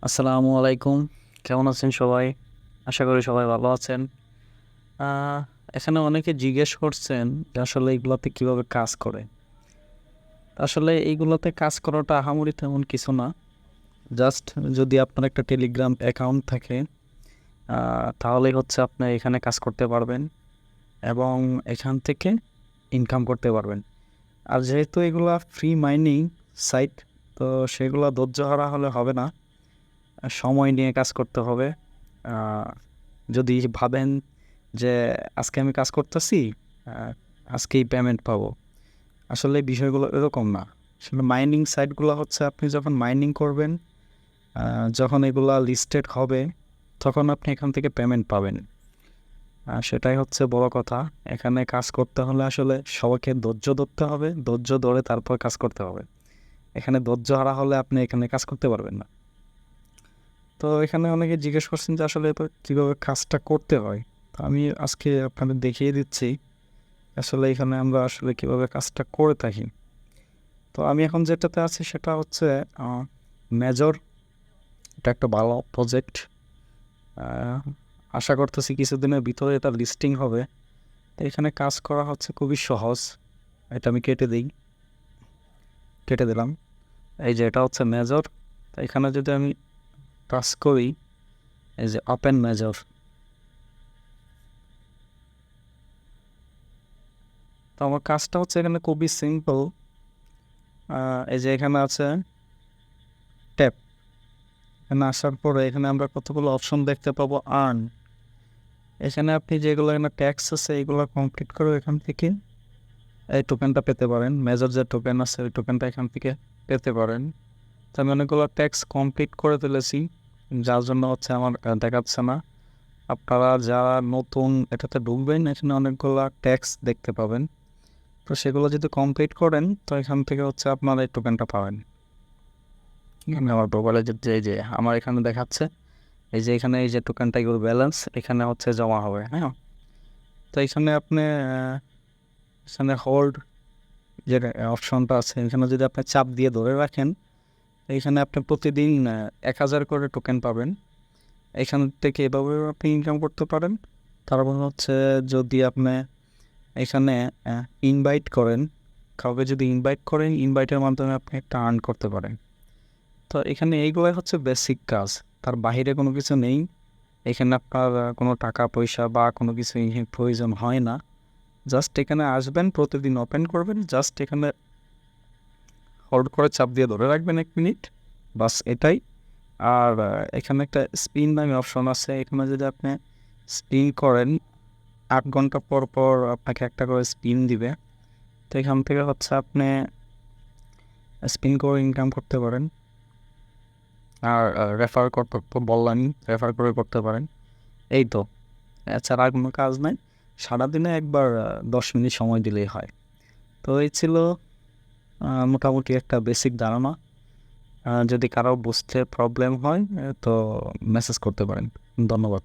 আসসালামু আলাইকুম। কেমন আছেন সবাই? আশা করি সবাই ভালো আছেন। আহ, এখানে অনেকে জিজ্ঞেস করছেন যে আসলে এইগুলাতে কিভাবে কাজ করে। আসলে এইগুলাতে কাজ করাটা আহামরি তেমন কিছু না। জাস্ট যদি আপনার একটা টেলিগ্রাম অ্যাকাউন্ট থাকে তাহলেই হচ্ছে আপনি এখানে কাজ করতে পারবেন এবং এখান থেকে ইনকাম করতে পারবেন। আর যেহেতু এগুলা ফ্রি মাইনিং সাইট, তো সেগুলো ধৈর্যহারা হলে হবে না, সময় নিয়ে কাজ করতে হবে। আহ, যদি ভাবেন যে আজকে আমি কাজ করতেছি, আজকেই পেমেন্ট পাবো, আসলে বিষয়গুলো এরকম না। আসলে মাইনিং সাইটগুলো হচ্ছে আপনি যখন মাইনিং করবেন, যখন এগুলা লিস্টেড হবে, তখন আপনি এখান থেকে পেমেন্ট পাবেন। সেটাই হচ্ছে বড় কথা। এখানে কাজ করতে হলে আসলে সবাইকে ধৈর্য ধরতে হবে, ধৈর্য ধরে তারপর কাজ করতে হবে। এখানে ধৈর্য হারা হলে আপনি এখানে কাজ করতে পারবেন না। তো এখানে অনেকে জিজ্ঞেস করছেন যে আসলে কীভাবে কাজটা করতে হয়। তো আমি আজকে আপনাদের দেখিয়ে দিচ্ছি আসলে এখানে আমরা আসলে কীভাবে কাজটা করে থাকি। তো আমি এখন যেটাতে আছি সেটা হচ্ছে মেজর। এটা একটা ভালো প্রজেক্ট। আশা করতেছি কিছুদিনের ভিতরে এটা লিস্টিং হবে। তো এখানে কাজ করা হচ্ছে খুবই সহজ। এটা আমি কেটে দিলাম। এই যে এটা হচ্ছে মেজর। তো এখানে যদি আমি কাজ করি, এই যে ওপেন মেজর, তো আমার কাজটা হচ্ছে এখানে খুবই সিম্পল। এই যে এখানে আছে ট্যাপ। এখানে আসার পরে এখানে আমরা কতগুলো অপশন দেখতে পাবো। আর্ন, এখানে আপনি যেগুলো এখানে ট্যাক্স আছে এইগুলো কমপ্লিট করে এখান থেকে এই টোকেনটা পেতে পারেন। মেজর যে টোকেন আছে ওই টোকেনটা এখান থেকে পেতে পারেন। তো আমি অনেকগুলো ট্যাক্স কমপ্লিট করে ফেলেছি, যার জন্য হচ্ছে আমার দেখাচ্ছে না। আপনারা যারা নতুন এটাতে ঢুকবেন, এখানে অনেকগুলো ট্যাক্স দেখতে পাবেন। তো সেগুলো যদি কমপ্লিট করেন তো এখান থেকে হচ্ছে আপনারা এই টোকেনটা পাবেন। আমার প্রোফাইলে যে আমার এখানে দেখাচ্ছে, এই যে এখানে এই যে টোকেনটা ইউর ব্যালেন্স এখানে হচ্ছে জমা হবে। হ্যাঁ, তো এখানে আপনি এখানে হোল্ড যে অপশনটা আছে এখানে যদি আপনি চাপ দিয়ে ধরে রাখেন, এইখানে আপনি প্রতিদিন 1,000 করে টোকেন পাবেন। এখান থেকে এভাবে আপনি ইনকাম করতে পারেন। তারপর হচ্ছে যদি আপনি এখানে ইনভাইট করেন, কাউকে যদি ইনভাইট করেন, ইনভাইটের মাধ্যমে আপনি একটা আর্ন করতে পারেন। তো এখানে এইগুলোই হচ্ছে বেসিক কাজ, তার বাইরে কোনো কিছু নেই। এখানে আপনার কোনো টাকা পয়সা বা কোনো কিছু প্রয়োজন হয় না। জাস্ট এখানে আসবেন, প্রতিদিন ওপেন করবেন, জাস্ট এখানে হোল্ড করে চাপ দিয়ে ধরে রাখবেন 1 মিনিট, বাস এটাই। আর এখানে একটা স্পিন নামে অপশন আছে, এখানে যদি আপনি স্পিন করেন 8 ঘন্টা পর পর আপনাকে একটা করে স্পিন দিবে। তো এখান থেকে হচ্ছে আপনি স্পিন করে ইনকাম করতে পারেন। আর রেফার করতে তো বললামই, রেফার করে করতে পারেন। এই তো, এছাড়া আর কোনো কাজ নাই। সারাদিনে একবার 10 মিনিট সময় দিলেই হয়। তো এই ছিল মোটামুটি একটা বেসিক ধারণা। যদি কারো বুঝতে প্রবলেম হয় তো মেসেজ করতে পারেন। ধন্যবাদ।